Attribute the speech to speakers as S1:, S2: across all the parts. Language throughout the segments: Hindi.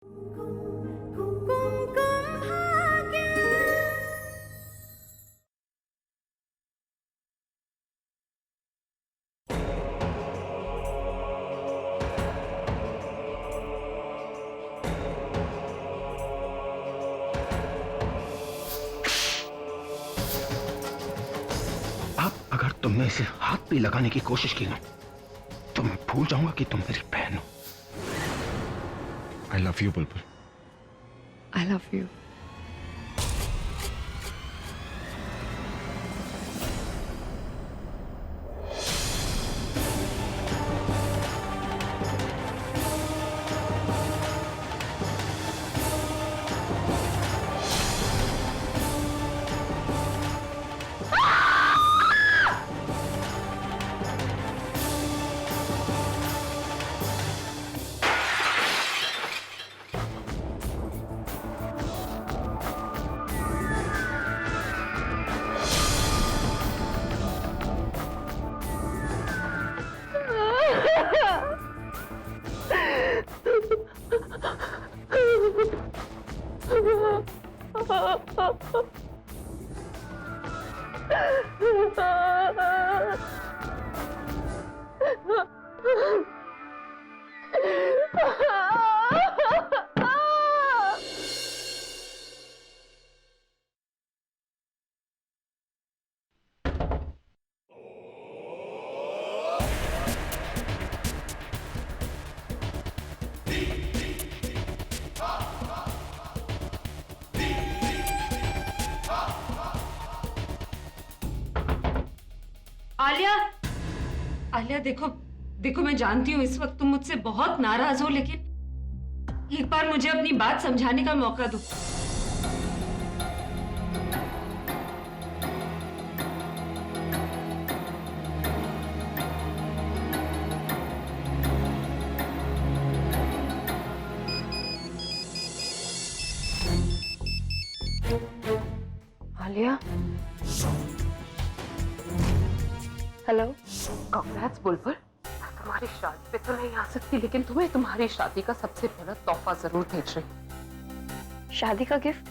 S1: अगर तुमने इसे हाथ भी लगाने की कोशिश की ना तो मैं भूल जाऊंगा कि तुम मेरी बहन हो।
S2: I love you Bulbul.
S3: I love you.
S4: Alia, Alia देखो देखो, मैं जानती हूँ इस वक्त तुम मुझसे बहुत नाराज हो, लेकिन एक बार मुझे अपनी बात समझाने का मौका दो।
S3: आलिया, हेलो। कांग्रेट्स बुलबुल। मैं तुम्हारी शादी पे तो नहीं आ सकती, लेकिन तुम्हें तुम्हारी शादी का सबसे पहला तोहफा जरूर भेज रही हूँ। शादी का गिफ्ट?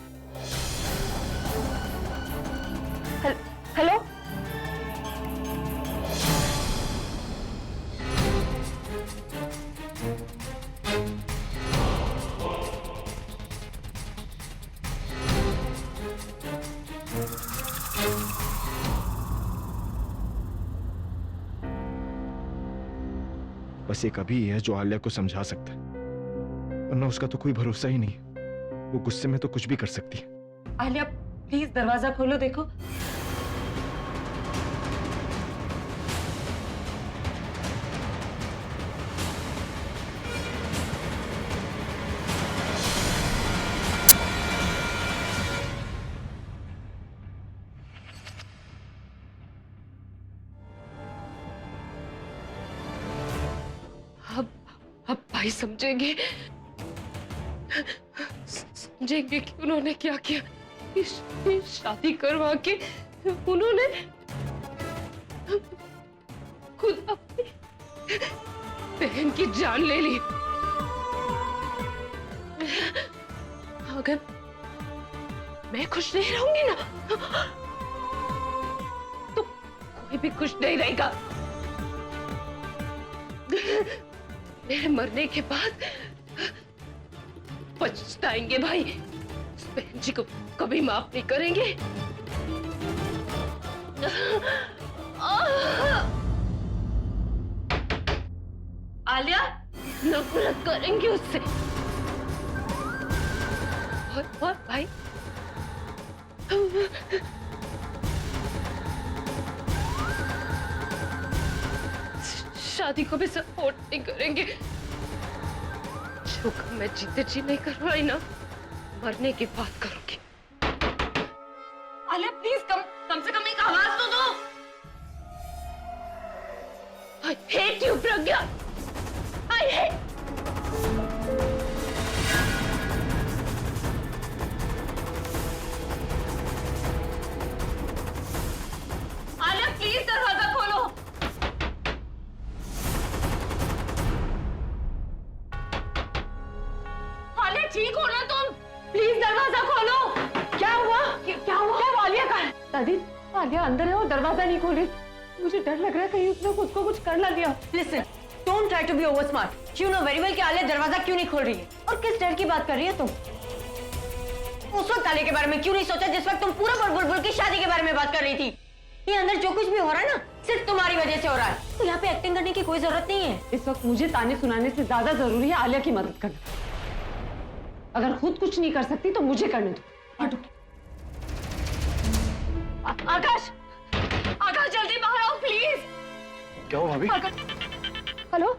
S3: हेलो।
S2: बस एक अभी ही है जो आलिया को समझा सकता है, वरना उसका तो कोई भरोसा ही नहीं। वो गुस्से में तो कुछ भी कर सकती है।
S4: आलिया प्लीज दरवाजा खोलो, देखो।
S3: अब भाई समझेंगे कि उन्होंने क्या किया। शादी करवा के उन्होंने खुद अपनी बहन की जान ले ली। अगर मैं खुश नहीं रहूंगी ना तो कोई भी खुश नहीं रहेगा। मेरे मरने के बाद पछताएंगे भाई। उस बहन जी को कभी माफ नहीं करेंगे।
S4: आलिया,
S3: नफरत करेंगे उससे। और भाई शादी को भी सपोर्ट नहीं करेंगे। जो काम मैं जीते जी नहीं करवाई ना, मरने की बात करूंगी।
S4: आलिया प्लीज कम से कम एक आवाज तो दो।
S3: I hate you, Pragya. I hate।
S4: Alia please दरवाजा खोलो। आलिया ठीक हो ना तुम? प्लीज दरवाजा खोलो। क्या हुआ? क्या हुआ? क्या आलिया कहाँ है? दादी, आलिया अंदर है और दरवाजा नहीं खोली। मुझे डर लग रहा है कहीं उसने खुद को कुछ कर ना दिया।
S5: Listen, don't try to be over smart. You know very well कि आलिया दरवाजा क्यों नहीं खोल रही है और किस डर की बात कर रही है तुम? उस वक्त आलिया के बारे में क्यों नहीं सोचा जिस वक्त तुम पूरा बुलबुल की शादी के बारे में बात कर रही थी? ये अंदर जो कुछ भी हो रहा है ना, सिर्फ तुम्हारी वजह से हो रहा है। तो यहाँ पे एक्टिंग करने की कोई जरूरत नहीं है।
S4: इस वक्त मुझे ताने सुनाने से ज्यादा जरूरी है आलिया की मदद करना। अगर खुद कुछ नहीं कर सकती तो मुझे करने दो। हटो। आकाश, आकाश जल्दी बाहर आओ प्लीज।
S2: क्या हुआ भाभी?
S3: हेलो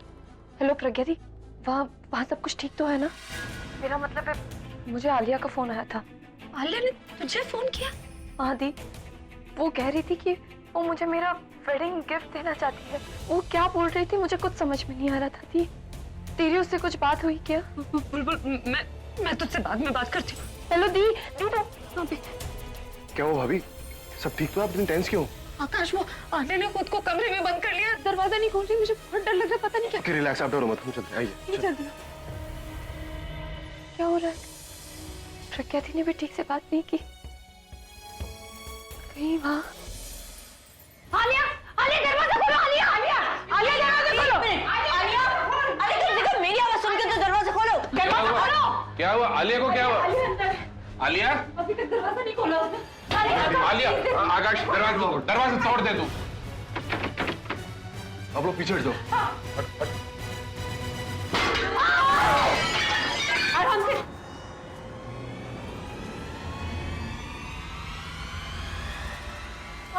S3: हेलो प्रज्ञा दी, वहाँ सब कुछ ठीक तो है ना? मेरा मतलब है मुझे आलिया का फोन आया था।
S4: आलिया ने तुझे फोन किया?
S3: हाँ दी, वो कह रही थी कि वो मुझे मेरा वेडिंग गिफ्ट देना चाहती है। वो क्या बोल रही थी मुझे कुछ समझ में नहीं आ रहा था। दी, तेरी उससे कुछ बात हुई क्या?
S4: बुलबुल, मैं तुझसे बाद में बात करती हूँ।
S3: हेलो दी, दी तो
S2: क्या हुआ भाभी? सब ठीक तो? आप इतनी टेंस क्यों?
S4: आकाश, वो आलिया ने खुद को कमरे में बंद कर लिया, दरवाजा नहीं खोल रही। मुझे बहुत डर लग रहा है, पता नहीं क्या।
S2: ओके रिलैक्स, आप डरो मत, हम चलते हैं।
S3: नहीं
S2: आइए।
S3: जल्दी। क्या हो रहा है? प्रज्ञा दी ने भी ठीक से बात नहीं की। कहीं वहाँ
S5: आलिया, आलिया दरवाजा खोलो। आलिया, आलिया, आलिया दरवाजा खोलो। आलिया, अरे तुम देखो मेरी आवाज सुन के तो दरवाजा खोलो। दरवाजा खोलो।
S6: क्या हुआ? आलिया को क्या हुआ? आलिया,
S4: अभी तक दरवाजा नहीं खोला उसने।
S6: आलिया, आकाश दरवाजा तोड़ दे तू।
S2: आप लोग पीछे हट जाओ।
S4: आराम से।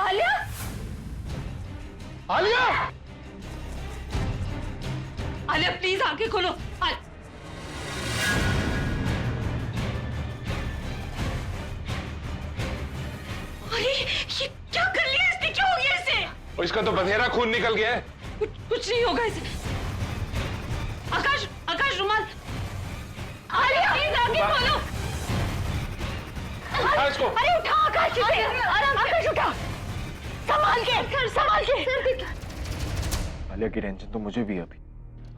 S3: आलिया,
S6: आलिया,
S4: आलिया प्लीज आंखें खोलो। अरे ये क्या कर लिया इसने? क्या हो गया इसे?
S6: और इसका तो बथेरा खून निकल गया है।
S4: कुछ नहीं होगा इसे। आकाश, आकाश रुमाल। आलिया प्लीज आंखें खोलो।
S6: उठा इसको।
S3: अरे उठा आकाश, आकाश उठा, संभाल के, संभाल के।
S2: आलिया की टेंशन तो मुझे भी है अभी।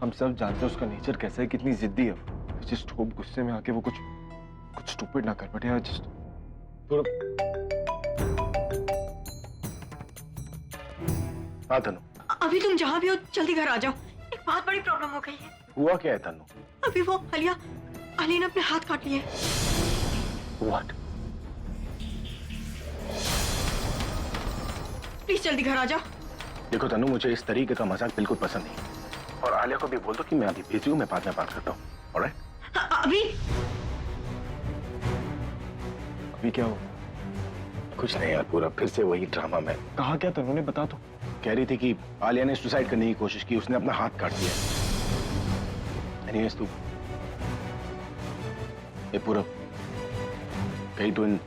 S2: हम सब जानते हैं उसका नेचर कैसा है, कितनी जिद्दी है वो। जस्ट होप गुस्से में आके वो कुछ स्टूपिड ना कर बट यार जस्ट पूरा। हाँ तनु,
S5: अभी तुम जहाँ भी हो जल्दी घर आ जाओ। एक बहुत बड़ी प्रॉब्लम हो गई है।
S2: हुआ क्या है तनु?
S5: अभी वो आलिया ने अपने हाथ काट लिए।
S2: व्हाट?
S5: प्लीज जल्दी घर आ जाओ।
S1: देखो तनु, मुझे इस तरीके का मजाक बिल्कुल पसंद नहीं। और आलिया को भी बोल दो कि मैं अभी बिजी हूँ, मैं बाद में बात करता हूँ। ऑलराइट?
S5: अभी
S2: अभी क्या हो?
S1: कुछ नहीं यार, पूरा फिर से वही ड्रामा। मैं
S2: कहा क्या तनु ने? बता तो।
S1: कह रही थी कि आलिया ने सुसाइड करने की कोशिश की, उसने अपना हाथ काट दिया। एनीवेज तू ये पूरा कहीं तो इन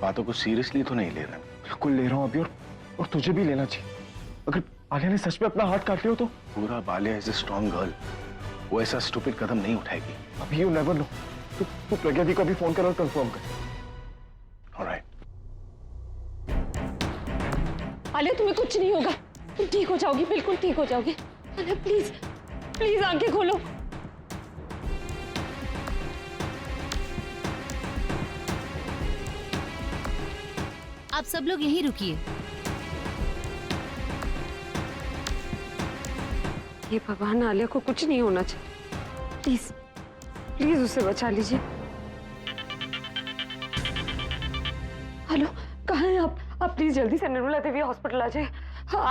S1: बातों को सीरियसली तो नहीं ले रहा?
S2: बिल्कुल ले रहा हूँ अभी, और तुझे भी लेना चाहिए। अगर आलिया ने सच में अपना हाथ काट लिया तो?
S1: पूरा Alia is a strong girl, वो ऐसा स्टूपिड कदम नहीं उठाएगी।
S2: अभी यू नेवर नो। तू प्रज्ञा दी को अभी फोन कर और कंफर्म कर।
S1: ऑलराइट।
S4: आलिया तुम्हें कुछ नहीं होगा, तुम ठीक हो जाओगी, बिल्कुल ठीक हो जाओगी। आलिया प्लीज, प्लीज आंखें खोलो।
S7: आप सब लोग यहीं रुकिए।
S4: ये भगवान, आलिया को कुछ नहीं होना चाहिए। प्लीज, प्लीज उसे बचा लीजिए। हेलो, कहाँ हैं आप? प्लीज जल्दी से निर्मला देवी हॉस्पिटल आ जाइए। हाँ,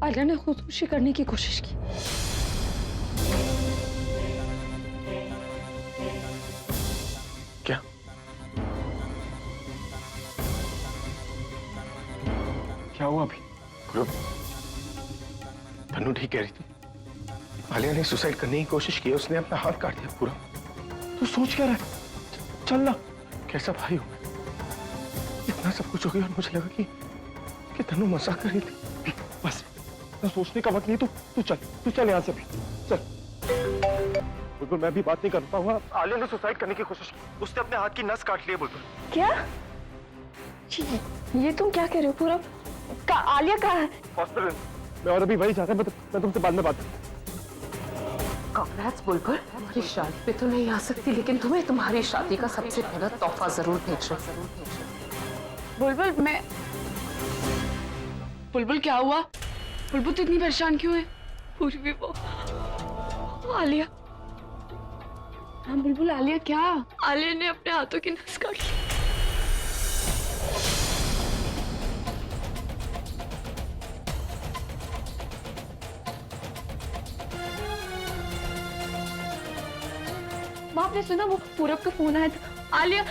S4: आलिया ने खुदकुशी करने की कोशिश की।
S1: क्या?
S2: क्या हुआ अभी?
S1: तनु ठीक कह रही थी, आलिया ने सुसाइड करने की कोशिश की, उसने अपना हाथ काट दिया पूरा।
S2: तू सोच क्या रहा है? चल ना।
S1: कैसा भाई हूं मैं? इतना सब कुछ हो गया और मुझे लगा कि तनु मजाक कर रही थी।
S2: बस ना सोचने का वक्त नहीं। तू चल यहाँ से भी चल। बुलबुल, मैं भी बात नहीं कर पाऊंगा। आलिया ने सुसाइड करने की कोशिश की, उसने अपने हाथ की नस काट ली है। बुलबुल
S3: क्या? ये तुम क्या कह रहे हो? पूरा आलिया कहाँ है?
S2: हॉस्पिटल में। मैं और अभी वही जा रहा है। मैं तुमसे बाद में बात करूँ।
S3: कांग्रेट्स बुलबुल, तुम्हारी शादी पे तो नहीं आ सकती लेकिन तुम्हें तुम्हारी शादी का सबसे पहला तोहफा जरूर भेज रही।
S8: बुलबुल मैं बुलबुल क्या हुआ? बुलबुल तो इतनी परेशान क्यों है? पूर्वी वो आलिया। हाँ बुलबुल आलिया क्या? आलिया ने अपने हाथों की नस काट ली। आपने सुना वो पूरब का फोन आया था। आलिया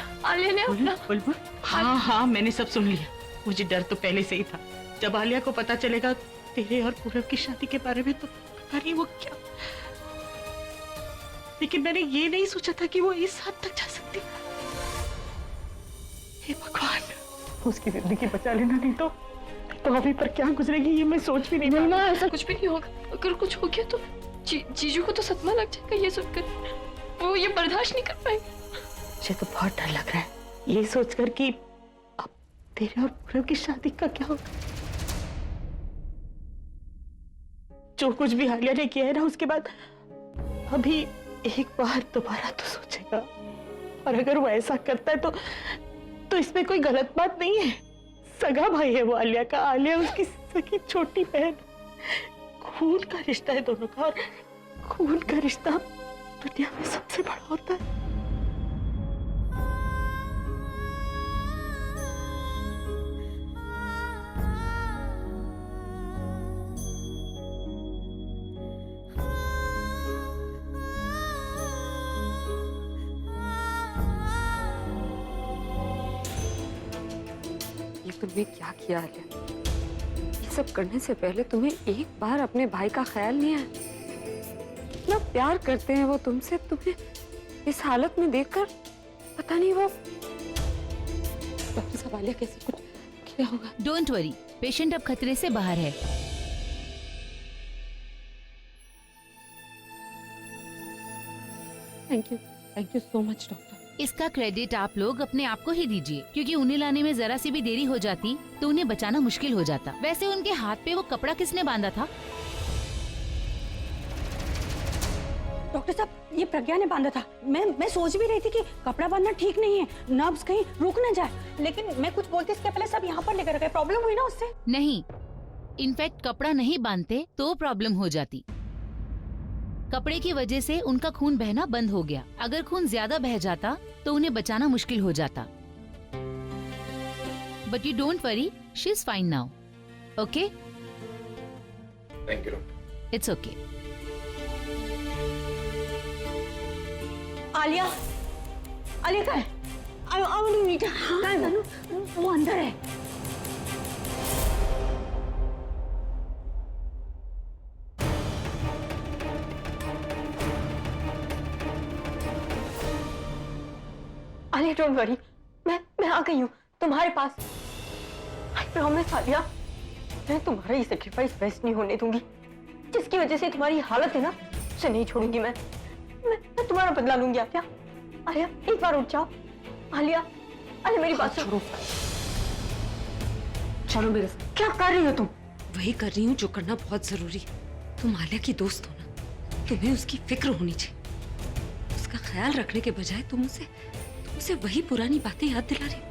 S8: ने अपना
S9: बुलबुल हाँ हाँ मैंने सब सुन लिया। मुझे डर तो पहले से ही था। जब आलिया को पता चलेगा तेरे और पूरब की शादी के बारे में तो पता नहीं वो क्या। लेकिन मैंने ये नहीं सोचा था कि वो इस हद तक जा सकती। हे भगवान उसकी जिंदगी बचा लेना, नहीं तो अभी पर क्या गुजरेगी ये मैं सोच भी नहीं।
S8: माँ ऐसा कुछ भी नहीं होगा। अगर कुछ हो गया तो जीजू को तो सदमा लग जाएगा ये सुनकर। वो ये बर्दाश्त नहीं कर पाएंगे।
S9: मुझे तो बहुत डर लग रहा है ये सोचकर कि अब तेरे और पूरब की शादी का क्या होगा। जो कुछ भी आलिया ने किया है ना उसके बाद अभी एक बार दोबारा तो सोचेगा। और अगर वो ऐसा करता है तो इसमें कोई गलत बात नहीं है। सगा भाई है वो आलिया का। आलिया उसकी सगी छोटी बहन। खून का रिश्ता है दोनों का और खून का रिश्ता दुनिया में सबसे बड़ा होता है।
S8: ये तुमने क्या किया आलिया? ये सब करने से पहले तुम्हें एक बार अपने भाई का ख्याल नहीं आया? इतना प्यार करते हैं वो तुमसे, तुम्हें इस हालत में देखकर पता नहीं वो डॉक्टर साहब आलिया कैसे कुछ किया होगा।
S7: डोंट वरी, पेशेंट अब खतरे से बाहर है।
S8: Thank you so much doctor.
S7: इसका क्रेडिट आप लोग अपने आप को ही दीजिए, क्योंकि उन्हें लाने में जरा सी भी देरी हो जाती तो उन्हें बचाना मुश्किल हो जाता। वैसे उनके हाथ पे वो कपड़ा किसने बांधा था?
S5: डॉक्टर साहब ये प्रज्ञा ने बांधा था। मैं सोच भी रही थी कि कपड़ा बांधना ठीक नहीं है, नब्ज कहीं रुक ना जाए, लेकिन मैं कुछ बोलती इसके पहले सब यहाँ पर लेकर गए। प्रॉब्लम हुई ना उससे?
S7: नहीं, इनफैक्ट कपड़ा नहीं बांधते तो प्रॉब्लम हो जाती। कपड़े की वजह से उनका खून बहना बंद हो गया। अगर खून ज्यादा बह जाता तो उन्हें बचाना मुश्किल हो जाता। But you don't worry, she is fine now. Okay,
S6: thank you doctor.
S7: It's okay.
S5: Alia कहाँ है? कहाँ है वो अंदर है। आलिया डोंट वरी, मैं आ गई हूँ तुम्हारे पास। आई प्रॉमिस आलिया, मैं तुम्हारा ये सेक्रीफाइस वेस्ट नहीं होने दूंगी। जिसकी वजह से तुम्हारी हालत है ना उसे नहीं छोड़ूंगी। मैं तुम्हारा बदला लूंगी। आलिया आलिया एक बार उठ जाओ। आलिया मेरी बात सुनो।
S8: चलो मेरे साथ।
S5: क्या कर रही हो तुम?
S4: वही कर रही हूँ जो करना बहुत जरूरी है। तुम आलिया की दोस्त हो ना, तुम्हें उसकी फिक्र होनी चाहिए। उसका ख्याल रखने के बजाय तुम उसे वही पुरानी बातें याद दिला रही हो।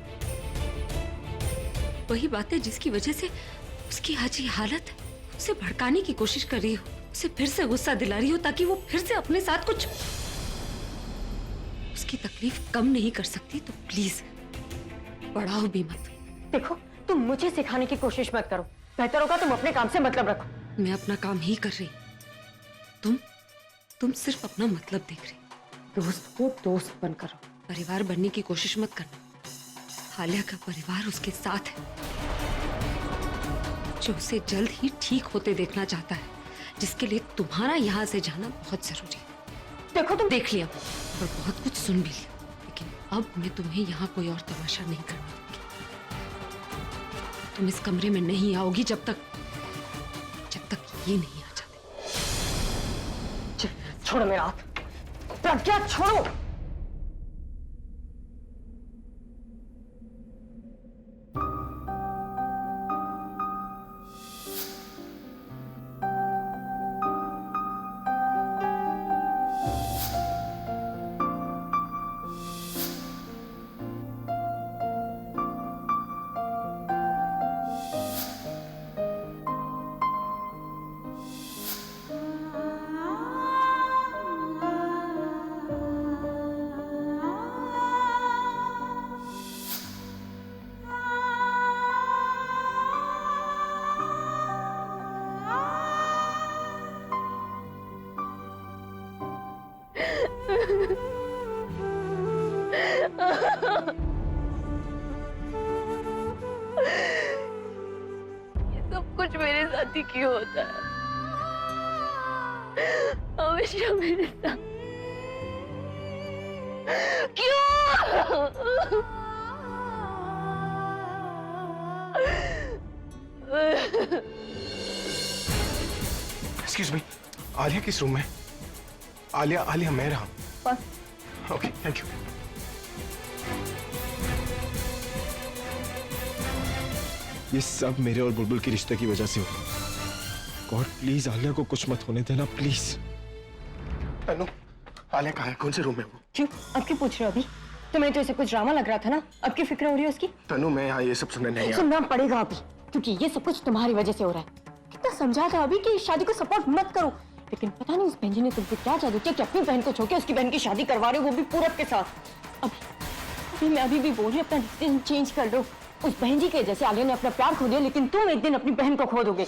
S4: वही बातें जिसकी वजह से उसकी आज ये हालत है। उसे भड़काने की कोशिश कर रही हो, उसे फिर से गुस्सा दिला रही हो ताकि वो फिर से अपने साथ कुछ। उसकी तकलीफ कम नहीं कर सकती तो प्लीज बढ़ाओ भी मत।
S5: देखो तुम मुझे सिखाने की कोशिश मत करो। बेहतर होगा तुम अपने काम से मतलब रखो।
S4: मैं अपना काम ही कर रही हूं। तुम सिर्फ अपना मतलब देख रही।
S8: दोस्त को दोस्त बनकर रहो।
S4: परिवार बनने की कोशिश मत करना। आलिया का परिवार उसके साथ है, जो उसे जल्द ही ठीक होते देखना चाहता है, जिसके लिए तुम्हारा यहाँ से जाना बहुत जरूरी है।
S5: देखो तुम
S4: देख लिया और बहुत कुछ सुन भी लिया, लेकिन अब मैं तुम्हें यहाँ कोई और तमाशा नहीं करने दूंगी। तुम इस कमरे में नहीं आओगी जब तक ये नहीं आ जाते।
S5: छोड़ो मेरा हाथ। प्रज्ञा छोड़ो। ये सब कुछ मेरे साथ ही क्यों होता है? हमेशा मेरे साथ क्यों?
S1: एक्सक्यूज मी, आलिया किस रूम में? आलिया आलिया मैं रहा।
S3: बस
S1: ओके, थैंक यू।
S2: ये सब मेरे और बुलबुल के रिश्ते की वजह से हो। गॉड प्लीज आलिया को कुछ मत होने देना प्लीज।
S1: तनु, आलिया कहाँ है? कौन से रूम में वो?
S5: क्यों अब क्यों पूछ रहे हो? अभी तुम्हें तो इसे कुछ ड्रामा लग रहा था ना, अब की फिक्र हो रही है उसकी?
S1: तनु, मैं यहाँ ये सब सुनने नहीं आया।
S5: सुनना पड़ेगा अभी, क्योंकि ये सब कुछ तुम्हारी वजह से हो रहा है। कितना समझा था अभी कि इस शादी को सपोर्ट मत करो, लेकिन पता नहीं उस बहन जी ने तुमसे क्या जादू किया कि अपनी बहन को छोड़ के उसकी बहन की शादी करवा रहे हो, वो भी पूरब के साथ। अभी मैं अभी भी बोल रही हूँ अपना डिसीजन चेंज कर लो। उस बहन जी के जैसे आलिया ने अपना प्यार खो दिया, लेकिन तुम एक दिन अपनी बहन को खो दोगे।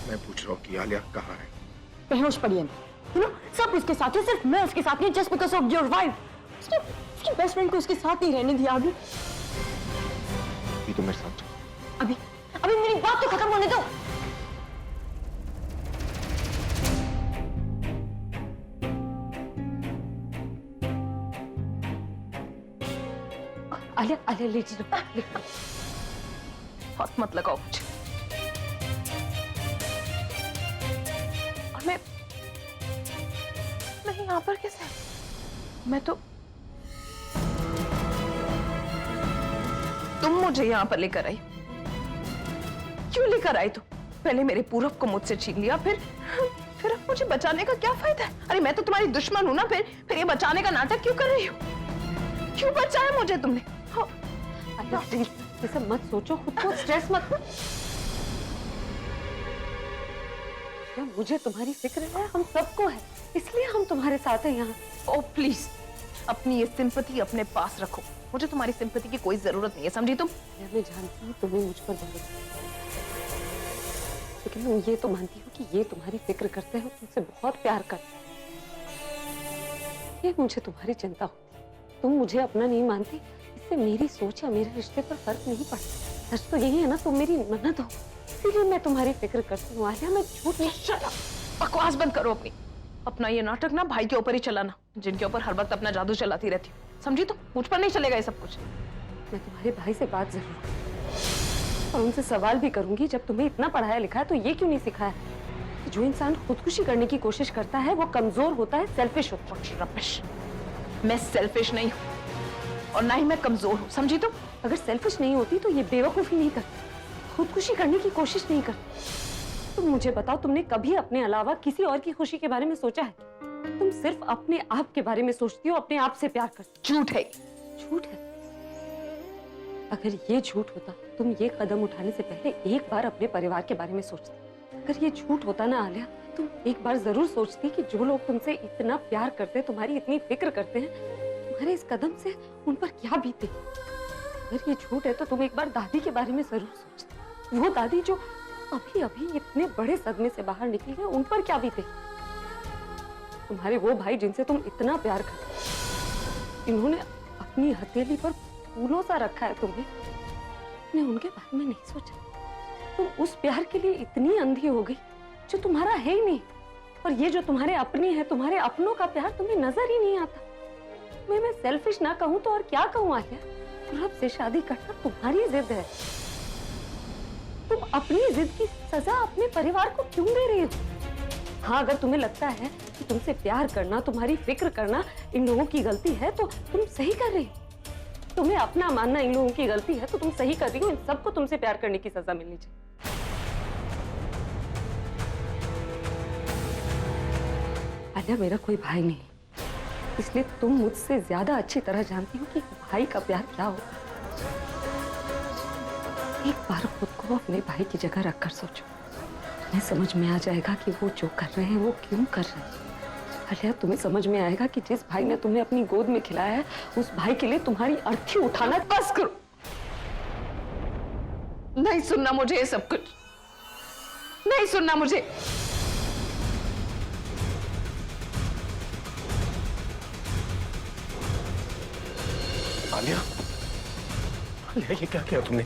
S1: मैं पूछ रहा हूँ कि आलिया कहाँ है?
S5: बेहोश पड़ी है, सब उसके साथ है, सिर्फ मैं उसके साथ नहीं, just because of your wife. उसकी बेस्ट फ्रेंड को उसके साथ नहीं रहने दिया। अभी
S2: तो मेरे साथ
S5: अभी अभी मेरी बात तो खत्म होने दो। आलिया आलिया ले जी,
S3: हाथ मत लगाओ मुझे। और मैं यहाँ पर कैसे? मैं तो तुम मुझे यहाँ पर लेकर आई। क्यों लेकर आई? तो पहले मेरे पूरब को मुझसे छीन लिया, फिर अब मुझे बचाने का क्या फायदा है? अरे मैं तो तुम्हारी दुश्मन हूं ना, फिर ये बचाने का नाटक क्यों कर रही हो? क्यों बचाया मुझे तुमने? हाँ।
S8: प्लीज ये सब मत सोचो, खुद को स्ट्रेस मत दो। मुझे तुम्हारी फिक्र है, हम सबको है, इसलिए हम तुम्हारे साथ हैं यहाँ।
S3: ओ प्लीज, अपनी ये सिंपैथी अपने पास रखो। मुझे तुम्हारी सिंपैथी की कोई जरूरत नहीं है, समझी तुम?
S8: मैं जानती हूँ तुम्हें मुझ पर भरोसा है, लेकिन मैं ये तो मानती हूँ कि ये तुम्हारी फिक्र करते हैं, तुमसे बहुत प्यार करते हैं। ये मुझे तुम्हारी चिंता होती है। तुम मुझे अपना नहीं मानती, इससे मेरी सोच या मेरे रिश्ते पर फर्क नहीं पड़ता। सच तो यही है ना, तुम मेरी ननद हो, इसीलिए मैं तुम्हारी फिक्र करती हूँ। आलिया मैं झूठ नहीं।
S3: बकवास बंद करो अपनी। अपना ये नाटक ना भाई के ऊपर ही चलाना, जिनके ऊपर हर वक्त अपना जादू चलाती रहती हूँ, समझी? तो मुझ पर नहीं चलेगा ये सब कुछ।
S8: मैं तुम्हारे भाई से बात जरूर करूंगी और उनसे सवाल भी करूंगी, जब तुम्हें इतना पढ़ाया लिखा है तो ये क्यों नहीं सिखाया कि जो इंसान खुदकुशी करने की कोशिश करता है वो कमजोर होता है, सेल्फिश होता है।
S3: रबिश, मैं सेल्फिश नहीं हूँ और ना ही मैं कमजोर हूँ, समझी तुम?
S8: अगर सेल्फिश नहीं होती तो ये बेवकूफी नहीं करती, खुदकुशी करने की कोशिश नहीं करती। तुम मुझे बताओ, तुमने कभी अपने अलावा किसी और की खुशी के बारे में सोचा है? तुम सिर्फ अपने आप के बारे में सोचती हो, अपने आप से प्यार करती हो।
S3: झूठ है।
S8: झूठ है? अगर ये झूठ होता, तुम ये कदम उठाने से पहले एक बार अपने परिवार के बारे में सोचती। अगर ये झूठ होता ना आलिया, तुम एक बार जरूर सोचती कि जो लोग तुमसे इतना प्यार करते हैं, तुम्हारी इतनी फिक्र करते हैं, तुम्हारे इस कदम से उन पर क्या बीते। अगर ये झूठ है तो तुम एक बार दादी के बारे में जरूर सोचती। वो दादी जो अभी अभी इतने बड़े सदमे से बाहर निकली है, उन पर क्या बीते। तुम्हारे वो भाई जिनसे तुम इतना प्यार करते, इन्होंने अपनी हथेली पर फूलों सा रखा है तुम्हें, तुमने उनके बारे में नहीं सोचा। तुम उस प्यार के लिए इतनी अंधी हो गई जो तुम्हारा है ही नहीं, और ये जो तुम्हारे अपने हैं, तुम्हारे अपनों का प्यार तुम्हें नजर ही नहीं आता। मैं सेल्फिश ना कहूं तो और क्या कहूं आलिया? पूरब से शादी करना तुम्हारी जिद है। तुम अपनी जिद की सजा अपने परिवार को क्यों दे रही हो? हाँ, अगर तुम्हें लगता है कि तुमसे प्यार करना, तुम्हारी फिक्र करना इन लोगों की गलती है तो तुम सही कर रही हो। तुम्हें अपना मानना इन लोगों की गलती है तो तुम सही कर रही हो। इन सबको तुमसे प्यार करने की सजा मिलनी चाहिए। आलिया, मेरा कोई भाई नहीं, इसलिए तुम मुझसे ज्यादा अच्छी तरह जानती हो कि भाई का प्यार क्या होता है। एक बार खुद को अपने भाई की जगह रखकर सोचो, तुम्हें समझ में आ जाएगा कि वो जो कर रहे हैं वो क्यों कर रहे हैं। आलिया, तुम्हें समझ में आएगा कि जिस भाई ने तुम्हें अपनी गोद में खिलाया है, उस भाई के लिए तुम्हारी अर्थी उठाना बस करो।
S3: नहीं सुनना मुझे ये सब कुछ, नहीं सुनना मुझे।
S1: आलिया, ये क्या किया तुमने?